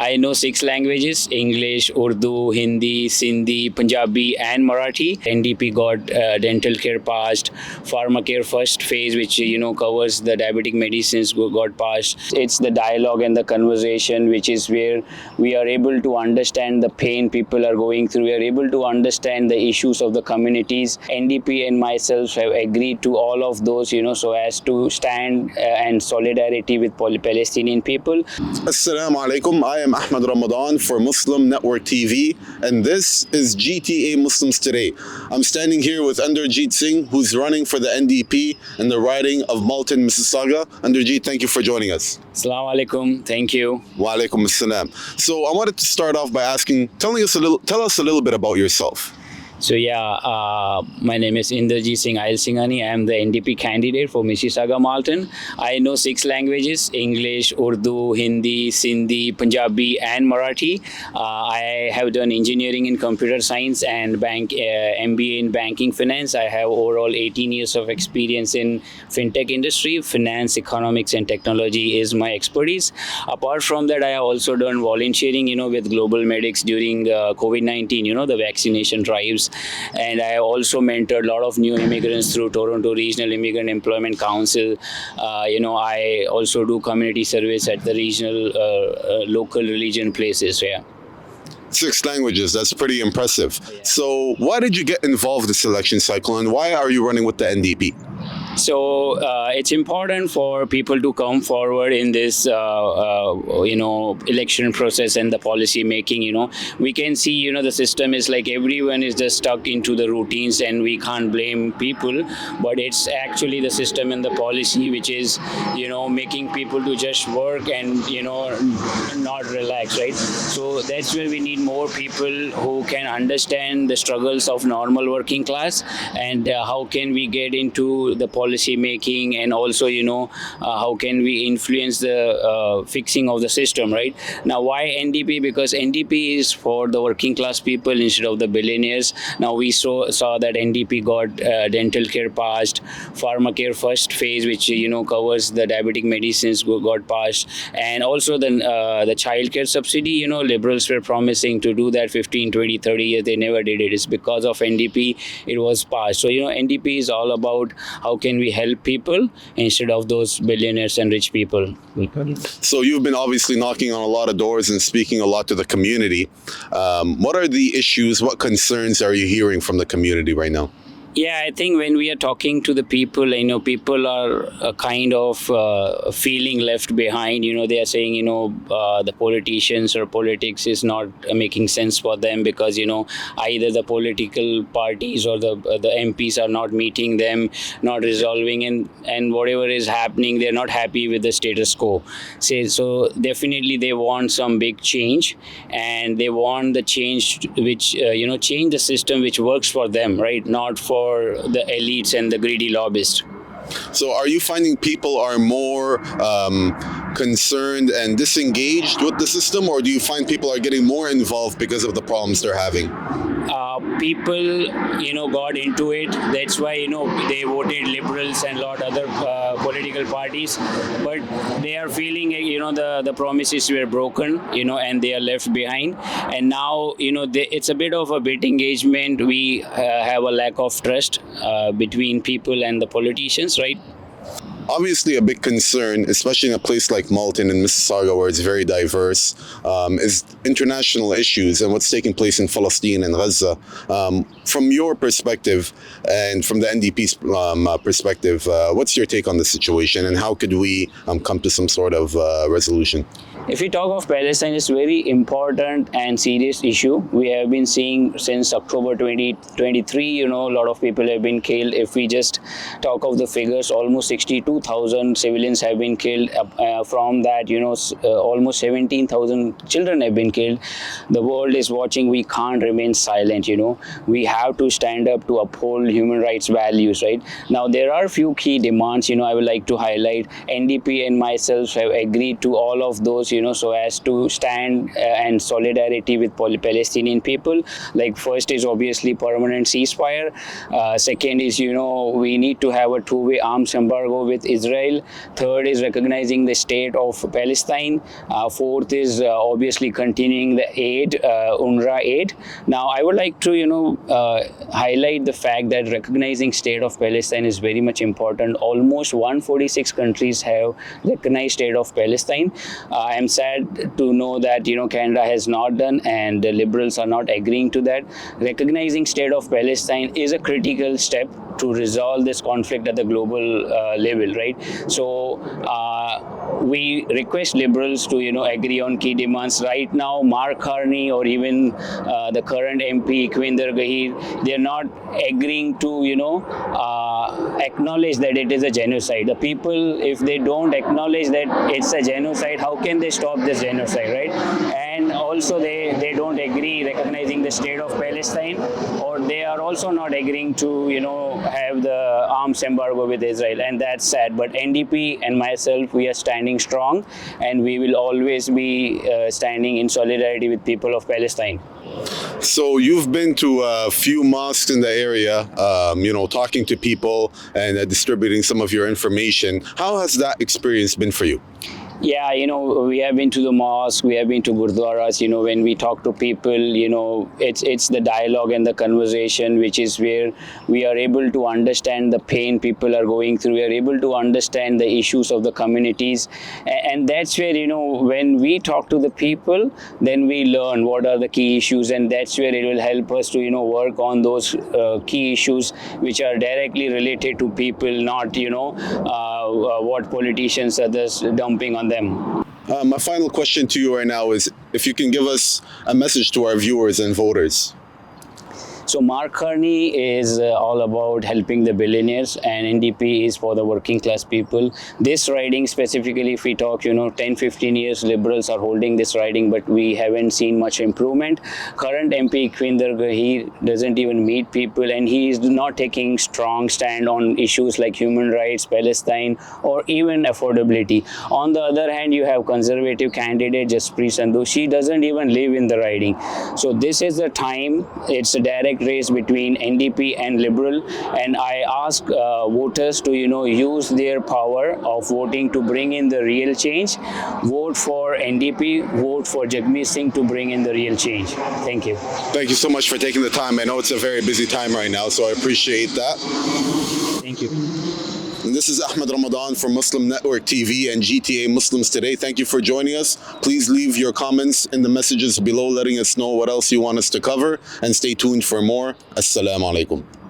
I know 6 languages: English, Urdu, Hindi, Sindhi, Punjabi, and Marathi. NDP got dental care passed, pharmacare first phase, which covers the diabetic medicines, got passed. It's the dialogue and the conversation, which is where we are able to understand the pain people are going through. We are able to understand the issues of the communities. NDP and myself have agreed to all of those, so as to stand and solidarity with Palestinian people. Assalamu alaikum. I am Ahmed Ramadan for Muslim Network TV, and this is GTA Muslims Today. I'm standing here with Inderjeetsingh, who's running for the NDP in the riding of Malton, Mississauga. Inderjeet, thank you for joining us. Assalamu alaikum. Thank you. Wa alaikum assalam. So I wanted to start off by asking, tell us a little bit about yourself. So my name is Inderjeetsingh Ailsinghani. I am the NDP candidate for Mississauga, Malton. I know 6 languages: English, Urdu, Hindi, Sindhi, Punjabi, and Marathi. I have done engineering in computer science and MBA in banking finance. I have overall 18 years of experience in fintech industry. Finance, economics, and technology is my expertise. Apart from that, I have also done volunteering, with Global Medics during COVID-19, the vaccination drives. And I also mentored a lot of new immigrants through Toronto Regional Immigrant Employment Council. I also do community service at the regional local religion places. 6 languages, that's pretty impressive. Yeah. So why did you get involved in this election cycle, and why are you running with the NDP? So it's important for people to come forward in this, election process and the policy making. We can see, the system is like everyone is just stuck into the routines, and we can't blame people. But it's actually the system and the policy which is, making people to just work and not relax, right? So that's where we need more people who can understand the struggles of normal working class, and how can we get into the policy making, and also how can we influence the fixing of the system, right? Now, why NDP? Because NDP is for the working class people instead of the billionaires. Now we saw that NDP got dental care passed, pharmacare first phase, which covers the diabetic medicines, got passed, and also the child care subsidy. Liberals were promising to do that 15, 20, 30 years. They never did it. It's because of NDP it was passed. So NDP is all about how can we help people instead of those billionaires and rich people. So you've been obviously knocking on a lot of doors and speaking a lot to the community. What are the issues, what concerns are you hearing from the community right now? Yeah, I think when we are talking to the people, people are kind of feeling left behind. They are saying, the politicians or politics is not making sense for them because, either the political parties or the MPs are not meeting them, not resolving, and whatever is happening, they're not happy with the status quo. So definitely they want some big change, and they want the change which, change the system which works for them, right? Not for the elites and the greedy lobbyists. So are you finding people are more concerned and disengaged with the system, or do you find people are getting more involved because of the problems they're having? People, got into it. That's why, they voted liberals and a lot other political parties. But they are feeling, the promises were broken, and they are left behind. And now, it's a bit of a bit engagement. We have a lack of trust between people and the politicians, right? Obviously, a big concern, especially in a place like Malton and Mississauga, where it's very diverse, is international issues and what's taking place in Palestine and Gaza. From your perspective and from the NDP's perspective, what's your take on the situation, and how could we come to some sort of resolution? If we talk of Palestine, it's a very important and serious issue. We have been seeing since October 2023, a lot of people have been killed. If we just talk of the figures, almost 62,000 civilians have been killed. From that, almost 17,000 children have been killed. The world is watching. We can't remain silent, We have to stand up to uphold human rights values, right? Now, there are a few key demands, I would like to highlight. NDP and myself have agreed to all of those, liberals, so as to stand and solidarity with Palestinian people. Like, first is obviously permanent ceasefire. Second is, we need to have a two-way arms embargo with Israel. Third is recognizing the state of Palestine. Fourth is obviously continuing the aid, UNRWA aid. Now, I would like to, highlight the fact that recognizing state of Palestine is very much important. Almost 146 countries have recognized state of Palestine. I am sad to know that, Canada has not done, and the liberals are not agreeing to that. Recognizing state of Palestine is a critical step to resolve this conflict at the global level, right? So we request liberals to, agree on key demands. Right now, Mark Carney or even the current MP, Inderjeetsingh, they're not agreeing to, acknowledge that it is a genocide. The people, if they don't acknowledge that it's a genocide, how can they stop this genocide, right? And also they don't agree recognizing the state of Palestine, or they are also not agreeing to, have the arms embargo with Israel, and that's sad. But NDP and myself, we are standing strong, and we will always be standing in solidarity with people of Palestine. So you've been to a few mosques in the area, talking to people and distributing some of your information. How has that experience been for you? Yeah, we have been to the mosque, we have been to gurdwaras. When we talk to people, it's the dialogue and the conversation, which is where we are able to understand the pain people are going through. We are able to understand the issues of the communities, and that's where, when we talk to the people, then we learn what are the key issues, and that's where it will help us to, work on those key issues which are directly related to people, not, what politicians are just dumping on them. My final question to you right now is if you can give us a message to our viewers and voters. So Mark Carney is all about helping the billionaires, and NDP is for the working class people. This riding specifically, if we talk, 10-15 years, liberals are holding this riding, but we haven't seen much improvement. Current MP Kwinder, he doesn't even meet people, and he is not taking strong stand on issues like human rights, Palestine, or even affordability. On the other hand, you have conservative candidate Jasprit Sandhu. She doesn't even live in the riding. So this is the time. It's a direct race between NDP and Liberal, and I ask voters to use their power of voting to bring in the real change. Vote for NDP, vote for Jagmeet Singh to bring in the real change. Thank you. Thank you so much for taking the time. I know it's a very busy time right now, so I appreciate that. Thank you. And this is Ahmed Ramadan from Muslim Network TV and GTA Muslims Today. Thank you for joining us. Please leave your comments in the messages below letting us know what else you want us to cover, and stay tuned for more. Assalamu alaikum.